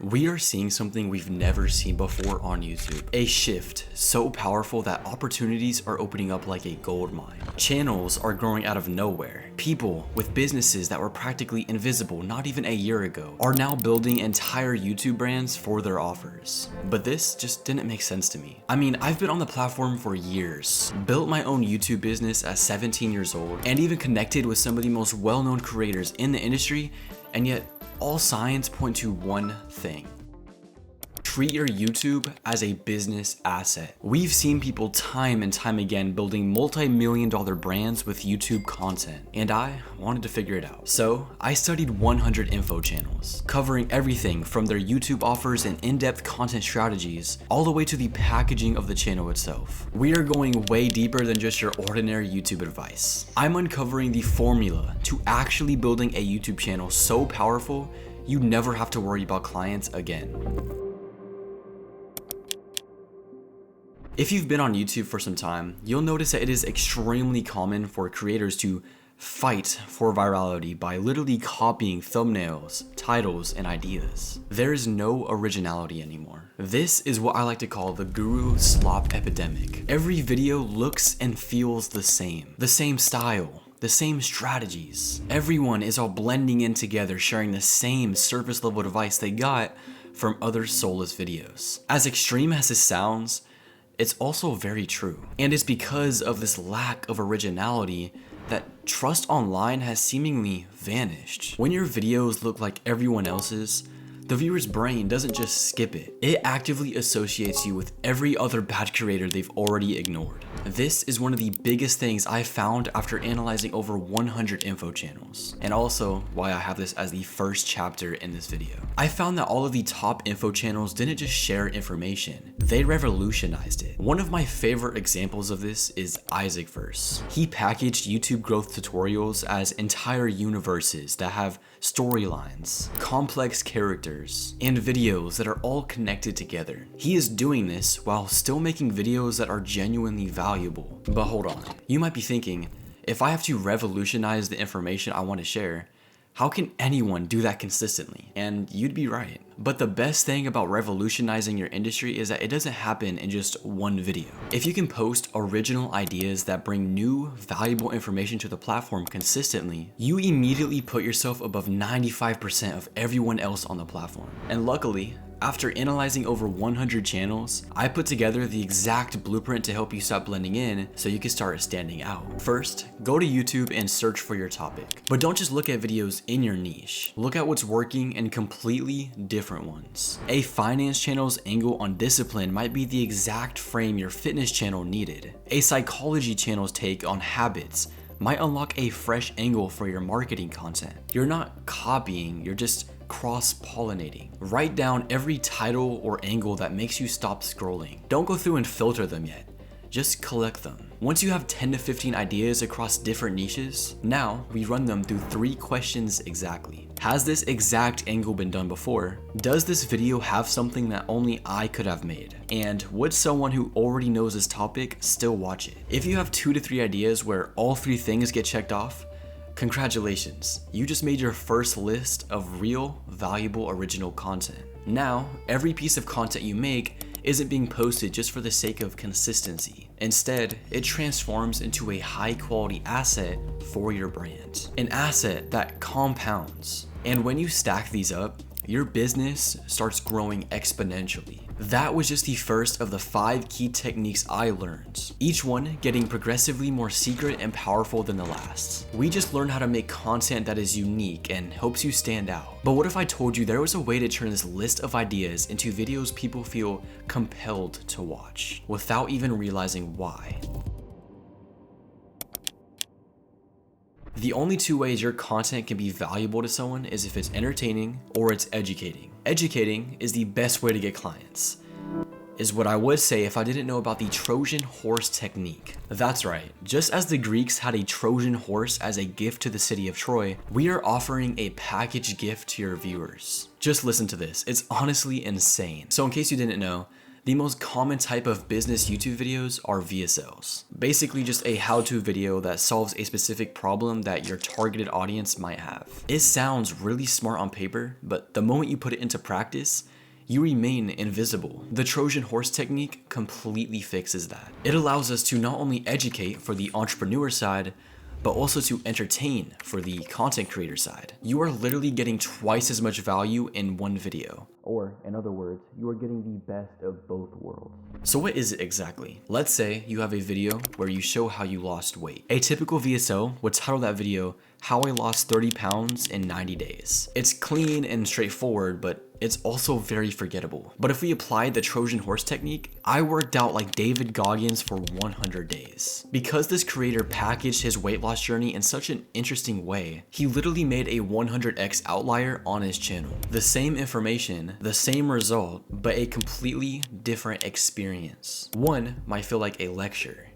We are seeing something we've never seen before on YouTube. A shift so powerful that opportunities are opening up like a gold mine. Channels are growing out of nowhere. People with businesses that were practically invisible not even a year ago are now building entire YouTube brands for their offers. But this just didn't make sense to me. I mean, I've been on the platform for years, built my own YouTube business at 17 years old, and even connected with some of the most well-known creators in the industry, and yet all signs point to one thing. Treat your YouTube as a business asset. We've seen people time and time again building multi-million-dollar brands with YouTube content, and I wanted to figure it out. So I studied 100 info channels, covering everything from their YouTube offers and in-depth content strategies, all the way to the packaging of the channel itself. We are going way deeper than just your ordinary YouTube advice. I'm uncovering the formula to actually building a YouTube channel so powerful, you never have to worry about clients again. If you've been on YouTube for some time, you'll notice that it is extremely common for creators to fight for virality by literally copying thumbnails, titles, and ideas. There is no originality anymore. This is what I like to call the guru slop epidemic. Every video looks and feels the same style, the same strategies. Everyone is all blending in together, sharing the same surface level advice they got from other soulless videos. As extreme as this sounds, it's also very true. And it's because of this lack of originality that trust online has seemingly vanished. When your videos look like everyone else's, the viewer's brain doesn't just skip it. It actively associates you with every other bad creator they've already ignored. This is one of the biggest things I found after analyzing over 100 info channels, and also why I have this as the first chapter in this video. I found that all of the top info channels didn't just share information, they revolutionized it. One of my favorite examples of this is Isaacverse. He packaged YouTube growth tutorials as entire universes that have storylines, complex characters, and videos that are all connected together. He is doing this while still making videos that are genuinely valuable. But hold on, you might be thinking, if I have to revolutionize the information I want to share, how can anyone do that consistently? And you'd be right. But the best thing about revolutionizing your industry is that it doesn't happen in just one video. If you can post original ideas that bring new, valuable information to the platform consistently, you immediately put yourself above 95% of everyone else on the platform. And luckily, after analyzing over 100 channels, I put together the exact blueprint to help you stop blending in so you can start standing out. First, go to YouTube and search for your topic. But don't just look at videos in your niche. Look at what's working in completely different ones. A finance channel's angle on discipline might be the exact frame your fitness channel needed. A psychology channel's take on habits might unlock a fresh angle for your marketing content. You're not copying, you're just cross-pollinating. Write down every title or angle that makes you stop scrolling. Don't go through and filter them yet. Just collect them. Once you have 10 to 15 ideas across different niches, now we run them through 3 questions exactly. Has this exact angle been done before? Does this video have something that only I could have made? And would someone who already knows this topic still watch it? If you have 2 to 3 ideas where all 3 things get checked off, congratulations, you just made your first list of real, valuable, original content. Now, every piece of content you make isn't being posted just for the sake of consistency. Instead, it transforms into a high-quality asset for your brand. An asset that compounds. And when you stack these up, your business starts growing exponentially. That was just the first of the 5 key techniques I learned, each one getting progressively more secret and powerful than the last. We just learned how to make content that is unique and helps you stand out. But what if I told you there was a way to turn this list of ideas into videos people feel compelled to watch, without even realizing why? The only 2 ways your content can be valuable to someone is if it's entertaining or it's educating. Educating is the best way to get clients, is what I would say if I didn't know about the Trojan horse technique. That's right, just as the Greeks had a Trojan horse as a gift to the city of Troy, we are offering a package gift to your viewers. Just listen to this, it's honestly insane. So in case you didn't know, the most common type of business YouTube videos are VSLs. Basically just a how-to video that solves a specific problem that your targeted audience might have. It sounds really smart on paper, but the moment you put it into practice, you remain invisible. The Trojan horse technique completely fixes that. It allows us to not only educate for the entrepreneur side, but also to entertain for the content creator side. You are literally getting twice as much value in one video. Or, in other words, you are getting the best of both worlds. So what is it exactly? Let's say you have a video where you show how you lost weight. A typical VSO would title that video, "How I Lost 30 Pounds in 90 Days." It's clean and straightforward, but it's also very forgettable. But if we applied the Trojan horse technique, I worked out like David Goggins for 100 days. Because this creator packaged his weight loss journey in such an interesting way, he literally made a 100x outlier on his channel. The same information, the same result, but a completely different experience. One might feel like a lecture.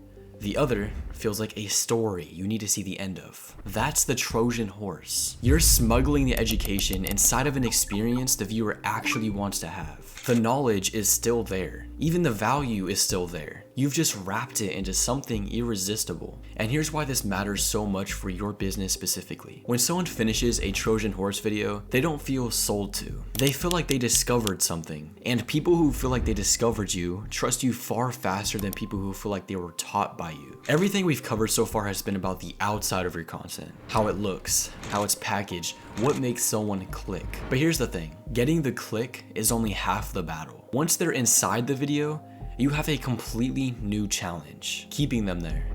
The other feels like a story you need to see the end of. That's the Trojan horse. You're smuggling the education inside of an experience the viewer actually wants to have. The knowledge is still there. Even the value is still there. You've just wrapped it into something irresistible. And here's why this matters so much for your business specifically. When someone finishes a Trojan horse video, they don't feel sold to. They feel like they discovered something. And people who feel like they discovered you trust you far faster than people who feel like they were taught by you. Everything we've covered so far has been about the outside of your content. How it looks, how it's packaged, what makes someone click. But here's the thing, getting the click is only half the battle. Once they're inside the video, you have a completely new challenge, keeping them there.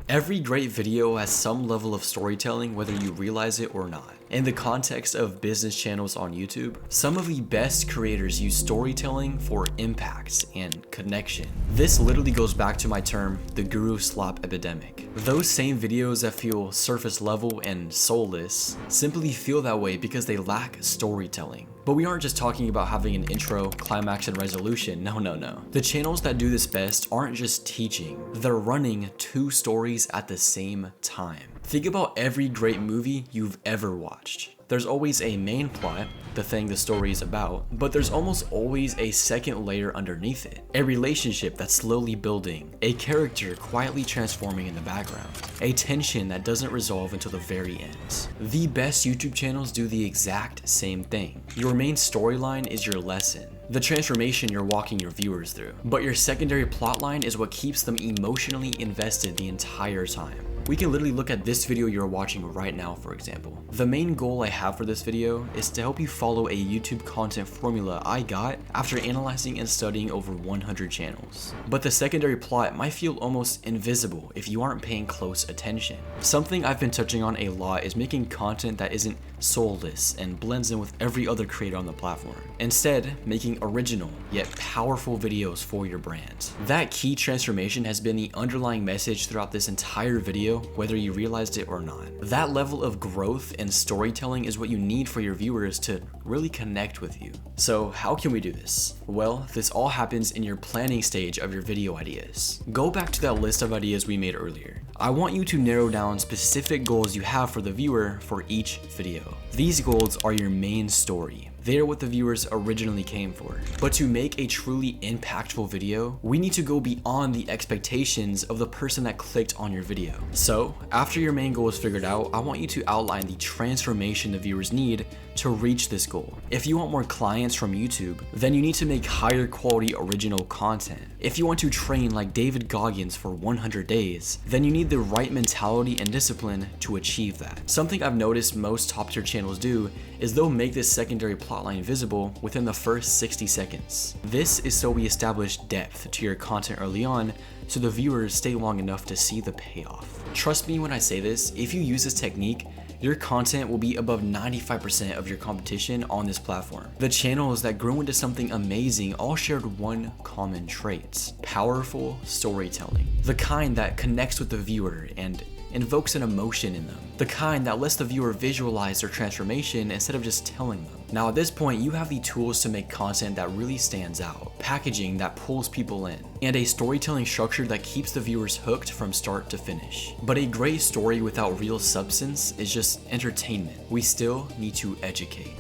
Every great video has some level of storytelling, whether you realize it or not. In the context of business channels on YouTube, some of the best creators use storytelling for impact and connection. This literally goes back to my term, the guru slop epidemic. Those same videos that feel surface level and soulless simply feel that way because they lack storytelling. But we aren't just talking about having an intro, climax, and resolution. No. The channels that do this best aren't just teaching, they're running two stories at the same time. Think about every great movie you've ever watched. There's always a main plot, the thing the story is about, but there's almost always a second layer underneath it. A relationship that's slowly building, a character quietly transforming in the background, a tension that doesn't resolve until the very end. The best YouTube channels do the exact same thing. Your main storyline is your lesson, the transformation you're walking your viewers through, but your secondary plotline is what keeps them emotionally invested the entire time. We can literally look at this video you're watching right now, for example. The main goal I have for this video is to help you follow a YouTube content formula I got after analyzing and studying over 100 channels. But the secondary plot might feel almost invisible if you aren't paying close attention. Something I've been touching on a lot is making content that isn't soulless and blends in with every other creator on the platform. Instead, making original yet powerful videos for your brand. That key transformation has been the underlying message throughout this entire video, whether you realized it or not. That level of growth and storytelling is what you need for your viewers to really connect with you. So how can we do this? Well, this all happens in your planning stage of your video ideas. Go back to that list of ideas we made earlier. I want you to narrow down specific goals you have for the viewer for each video. These goals are your main story. They're what the viewers originally came for. But to make a truly impactful video, we need to go beyond the expectations of the person that clicked on your video. So, after your main goal is figured out, I want you to outline the transformation the viewers need to reach this goal. If you want more clients from YouTube, then you need to make higher quality original content. If you want to train like David Goggins for 100 days, then you need the right mentality and discipline to achieve that. Something I've noticed most top tier channels do is they'll make this secondary plotline visible within the first 60 seconds. This is so we establish depth to your content early on, so the viewers stay long enough to see the payoff. Trust me when I say this, if you use this technique, your content will be above 95% of your competition on this platform. The channels that grew into something amazing all shared one common trait: powerful storytelling. The kind that connects with the viewer and invokes an emotion in them. The kind that lets the viewer visualize their transformation instead of just telling them. Now at this point, you have the tools to make content that really stands out, packaging that pulls people in, and a storytelling structure that keeps the viewers hooked from start to finish. But a great story without real substance is just entertainment. We still need to educate.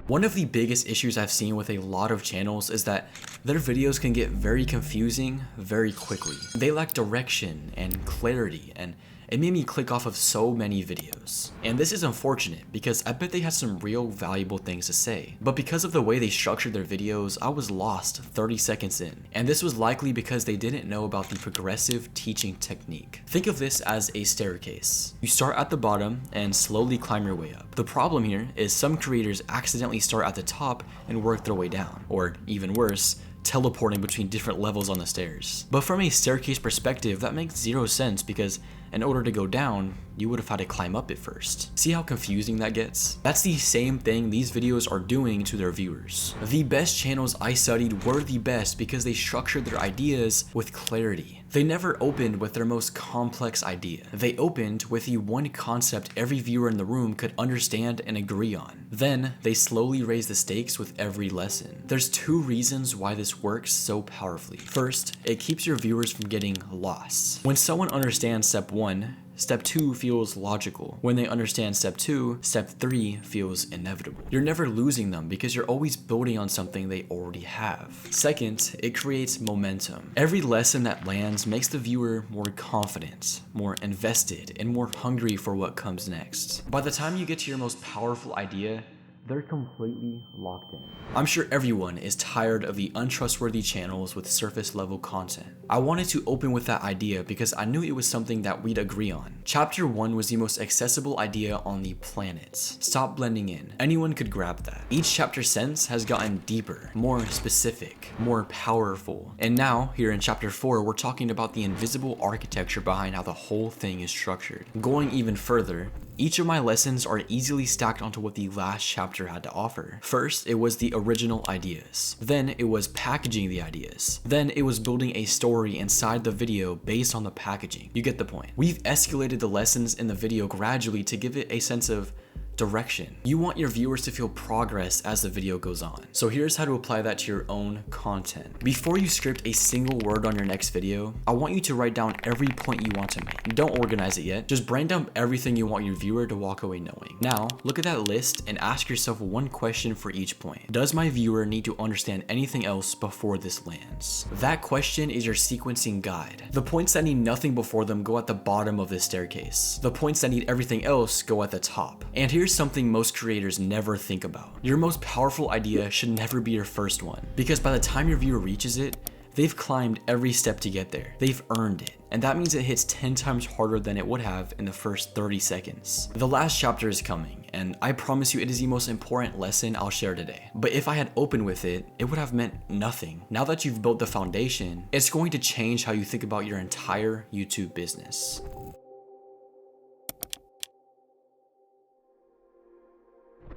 One of the biggest issues I've seen with a lot of channels is that their videos can get very confusing very quickly. They lack direction and clarity, and it made me click off of so many videos. And this is unfortunate because I bet they had some real valuable things to say. But because of the way they structured their videos, I was lost 30 seconds in. And this was likely because they didn't know about the progressive teaching technique. Think of this as a staircase. You start at the bottom and slowly climb your way up. The problem here is some creators accidentally start at the top and work their way down, or even worse, teleporting between different levels on the stairs. But from a staircase perspective, that makes zero sense because in order to go down, you would have had to climb up it first. See how confusing that gets? That's the same thing these videos are doing to their viewers. The best channels I studied were the best because they structured their ideas with clarity. They never opened with their most complex idea. They opened with the one concept every viewer in the room could understand and agree on. Then, they slowly raised the stakes with every lesson. There's two reasons why this works so powerfully. First, it keeps your viewers from getting lost. When someone understands step 1, Step 2 feels logical. When they understand Step 2, Step 3 feels inevitable. You're never losing them because you're always building on something they already have. Second, it creates momentum. Every lesson that lands makes the viewer more confident, more invested, and more hungry for what comes next. By the time you get to your most powerful idea, they're completely locked in. I'm sure everyone is tired of the untrustworthy channels with surface level content. I wanted to open with that idea because I knew it was something that we'd agree on. Chapter 1 was the most accessible idea on the planet. Stop blending in. Anyone could grab that. Each chapter since has gotten deeper, more specific, more powerful. And now, here in chapter 4, we're talking about the invisible architecture behind how the whole thing is structured. Going even further, each of my lessons are easily stacked onto what the last chapter had to offer. First, it was the original ideas. Then it was packaging the ideas. Then it was building a story inside the video based on the packaging. You get the point. We've escalated the lessons in the video gradually to give it a sense of direction. You want your viewers to feel progress as the video goes on. So here's how to apply that to your own content. Before you script a single word on your next video, I want you to write down every point you want to make. Don't organize it yet. Just brain dump everything you want your viewer to walk away knowing. Now, look at that list and ask yourself one question for each point. Does my viewer need to understand anything else before this lands? That question is your sequencing guide. The points that need nothing before them go at the bottom of this staircase. The points that need everything else go at the top. And here's something most creators never think about. Your most powerful idea should never be your first one, because by the time your viewer reaches it, they've climbed every step to get there. They've earned it. And that means it hits 10 times harder than it would have in the first 30 seconds. The last chapter is coming, and I promise you it is the most important lesson I'll share today. But if I had opened with it, it would have meant nothing. Now that you've built the foundation, it's going to change how you think about your entire YouTube business.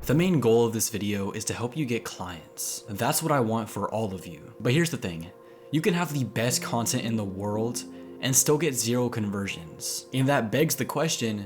The main goal of this video is to help you get clients. That's what I want for all of you. But here's the thing, you can have the best content in the world and still get 0 conversions. And that begs the question,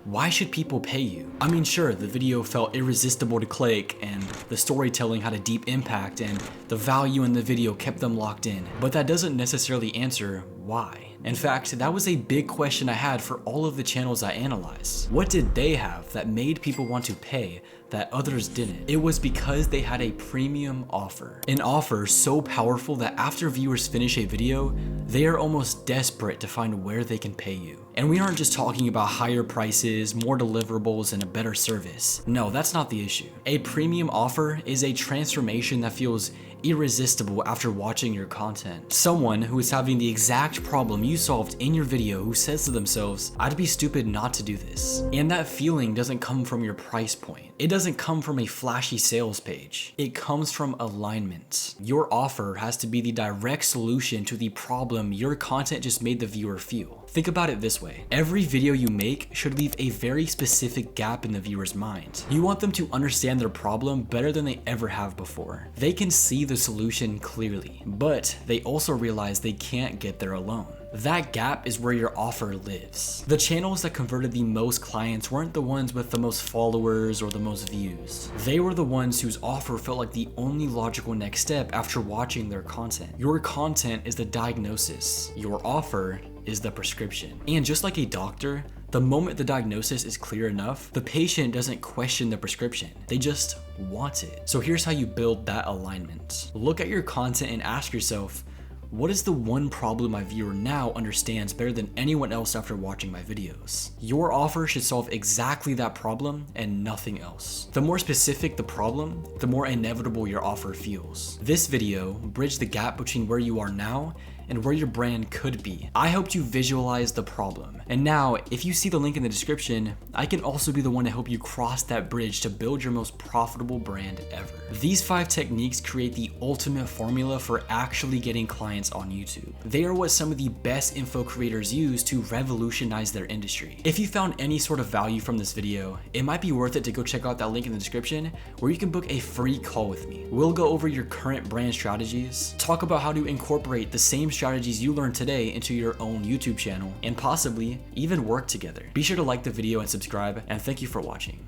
why should people pay you? I mean, sure, the video felt irresistible to click and the storytelling had a deep impact and the value in the video kept them locked in, but that doesn't necessarily answer why. In fact, that was a big question I had for all of the channels I analyzed. What did they have that made people want to pay that others didn't? It was because they had a premium offer. An offer so powerful that after viewers finish a video, they are almost desperate to find where they can pay you. And we aren't just talking about higher prices, more deliverables, and a better service. No, that's not the issue. A premium offer is a transformation that feels irresistible after watching your content. Someone who is having the exact problem you solved in your video who says to themselves, I'd be stupid not to do this. And that feeling doesn't come from your price point. It doesn't come from a flashy sales page. It comes from alignment. Your offer has to be the direct solution to the problem your content just made the viewer feel. Think about it this way. Every video you make should leave a very specific gap in the viewer's mind. You want them to understand their problem better than they ever have before. They can see the solution clearly, but they also realize they can't get there alone. That gap is where your offer lives. The channels that converted the most clients weren't the ones with the most followers or the most views. They were the ones whose offer felt like the only logical next step after watching their content. Your content is the diagnosis. Your offer is the prescription. And just like a doctor, the moment the diagnosis is clear enough, the patient doesn't question the prescription. They just want it. So here's how you build that alignment. Look at your content and ask yourself, What is the one problem my viewer now understands better than anyone else after watching my videos? Your offer should solve exactly that problem and nothing else. The more specific the problem, the more inevitable your offer feels. This video bridged the gap between where you are now and where your brand could be. I helped you visualize the problem. And now, if you see the link in the description, I can also be the one to help you cross that bridge to build your most profitable brand ever. These 5 techniques create the ultimate formula for actually getting clients on YouTube. They are what some of the best info creators use to revolutionize their industry. If you found any sort of value from this video, it might be worth it to go check out that link in the description where you can book a free call with me. We'll go over your current brand strategies, talk about how to incorporate the same strategies you learned today into your own YouTube channel, and possibly even work together. Be sure to like the video and subscribe, and thank you for watching.